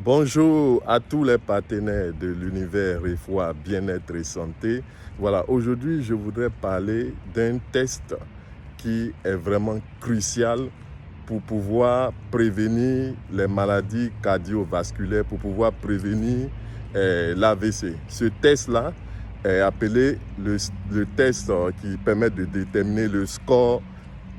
Bonjour à tous les partenaires de l'univers Refoua, bien-être et santé. Voilà, aujourd'hui, je voudrais parler d'un test qui est vraiment crucial pour pouvoir prévenir les maladies cardiovasculaires, pour pouvoir prévenir l'AVC. Ce test-là est appelé le test qui permet de déterminer le score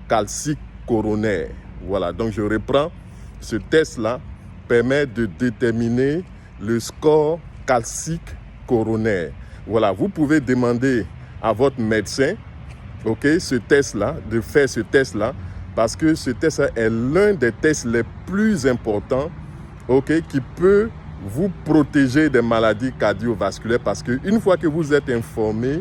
calcique coronaire. Voilà, donc je reprends. Ce test-là permet de déterminer le score calcique coronaire. Voilà, vous pouvez demander à votre médecin, ce test-là, de faire ce test-là, parce que ce test-là est l'un des tests les plus importants, qui peut vous protéger des maladies cardiovasculaires, parce qu'une fois que vous êtes informé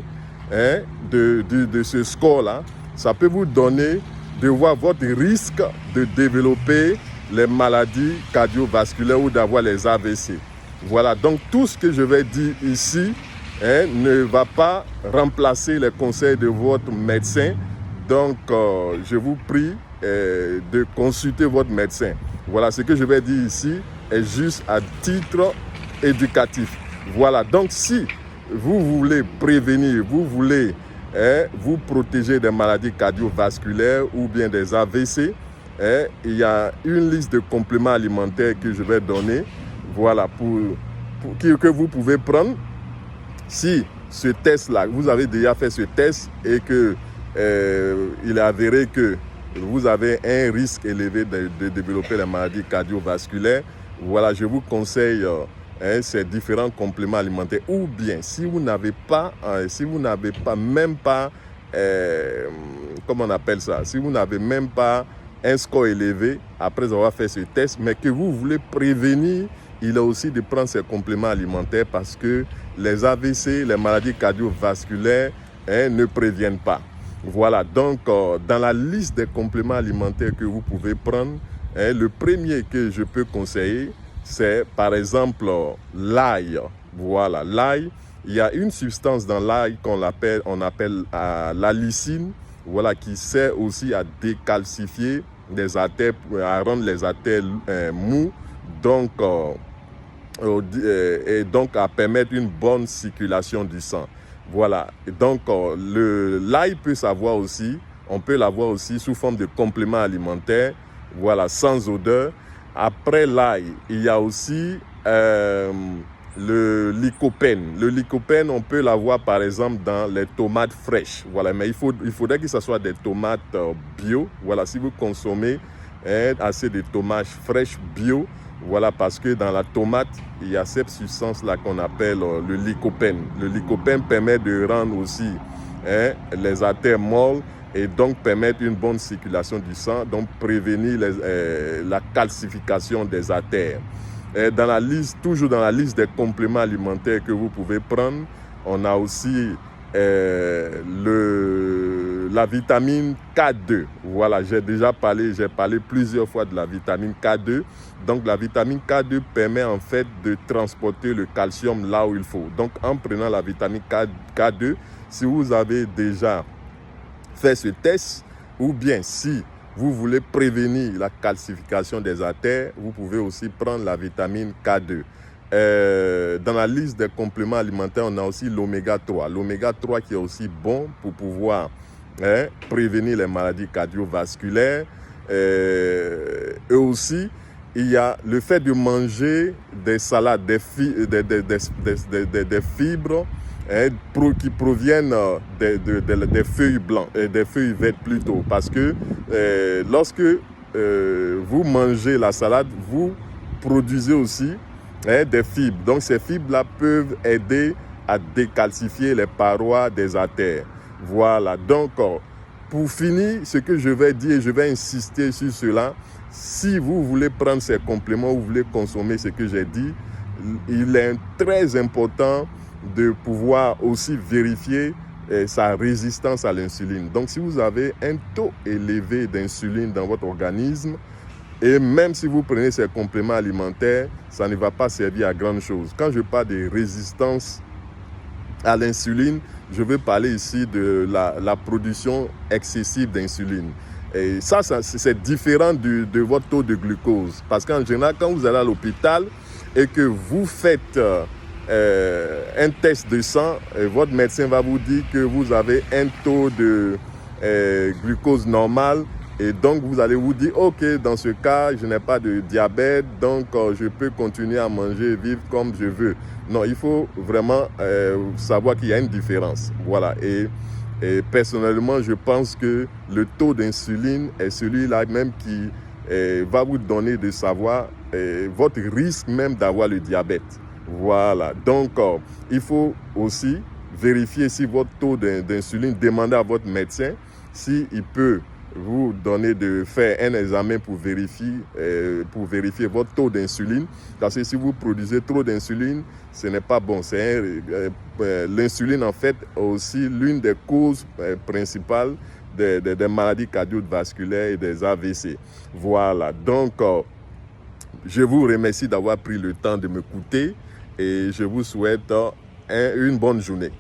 de ce score-là, ça peut vous donner de voir votre risque de développer les maladies cardiovasculaires ou d'avoir les AVC. Voilà, donc tout ce que je vais dire ici ne va pas remplacer les conseils de votre médecin. Donc, je vous prie de consulter votre médecin. Voilà, ce que je vais dire ici est juste à titre éducatif. Voilà, donc si vous voulez prévenir, vous voulez vous protéger des maladies cardiovasculaires ou bien des AVC, il y a une liste de compléments alimentaires que je vais donner, voilà, que vous pouvez prendre. Si ce test-là, vous avez déjà fait ce test et que il est avéré que vous avez un risque élevé de développer les maladies cardiovasculaires, voilà, je vous conseille ces différents compléments alimentaires. Ou bien, si vous n'avez pas, même pas, comment on appelle ça, si vous n'avez même pas un score élevé après avoir fait ce test, mais que vous voulez prévenir, il est aussi de prendre ces compléments alimentaires parce que les AVC, les maladies cardiovasculaires, ne préviennent pas. Voilà, donc dans la liste des compléments alimentaires que vous pouvez prendre, le premier que je peux conseiller, c'est par exemple l'ail. Voilà, l'ail, il y a une substance dans l'ail qu'on appelle l'allicine, voilà, qui sert aussi à décalcifier les artères, à rendre les artères mous, donc, et donc à permettre une bonne circulation du sang. Voilà, et donc l'ail peut s'avoir aussi, on peut l'avoir aussi sous forme de complément alimentaire, voilà, sans odeur. Après l'ail, il y a aussi le lycopène. Le lycopène, on peut l'avoir par exemple dans les tomates fraîches. Voilà, mais il faudrait que ce soit des tomates bio. Voilà, si vous consommez assez de tomates fraîches bio, voilà, parce que dans la tomate, il y a cette substance-là qu'on appelle le lycopène. Le lycopène permet de rendre aussi les artères molles et donc permettre une bonne circulation du sang, donc prévenir la calcification des artères. Dans la liste, toujours dans la liste des compléments alimentaires que vous pouvez prendre, on a aussi la vitamine K2. Voilà, j'ai parlé plusieurs fois de la vitamine K2. Donc la vitamine K2 permet en fait de transporter le calcium là où il faut. Donc en prenant la vitamine K2, si vous avez déjà fait ce test, ou bien si vous voulez prévenir la calcification des artères, vous pouvez aussi prendre la vitamine K2. Dans la liste des compléments alimentaires, on a aussi l'oméga 3. L'oméga 3 qui est aussi bon pour pouvoir prévenir les maladies cardiovasculaires. Et aussi, il y a le fait de manger des salades, des fibres qui proviennent des feuilles blanches, des feuilles vertes plutôt, parce que lorsque vous mangez la salade, vous produisez aussi des fibres. Donc ces fibres-là peuvent aider à décalcifier les parois des artères. Voilà, donc pour finir, ce que je vais dire, je vais insister sur cela. Si vous voulez prendre ces compléments, vous voulez consommer ce que j'ai dit, il est très important de pouvoir aussi vérifier sa résistance à l'insuline. Donc, si vous avez un taux élevé d'insuline dans votre organisme, et même si vous prenez ces compléments alimentaires, ça ne va pas servir à grande chose. Quand je parle de résistance à l'insuline, je veux parler ici de la production excessive d'insuline. Et ça c'est différent de votre taux de glucose. Parce qu'en général, quand vous allez à l'hôpital, et que vous faites un test de sang, votre médecin va vous dire que vous avez un taux de glucose normal, et donc vous allez vous dire ok, dans ce cas je n'ai pas de diabète, donc je peux continuer à manger et vivre comme je veux. Non, il faut vraiment savoir qu'il y a une différence. Voilà. Et personnellement, je pense que le taux d'insuline est celui-là même qui va vous donner de savoir votre risque même d'avoir le diabète. Voilà. Donc, il faut aussi vérifier si votre taux d'insuline, demandez à votre médecin s'il peut vous donner de faire un examen pour vérifier votre taux d'insuline. Parce que si vous produisez trop d'insuline, ce n'est pas bon. L'insuline, en fait, est aussi l'une des causes principales des maladies cardiovasculaires et des AVC. Voilà. Donc, je vous remercie d'avoir pris le temps de m'écouter et je vous souhaite une bonne journée.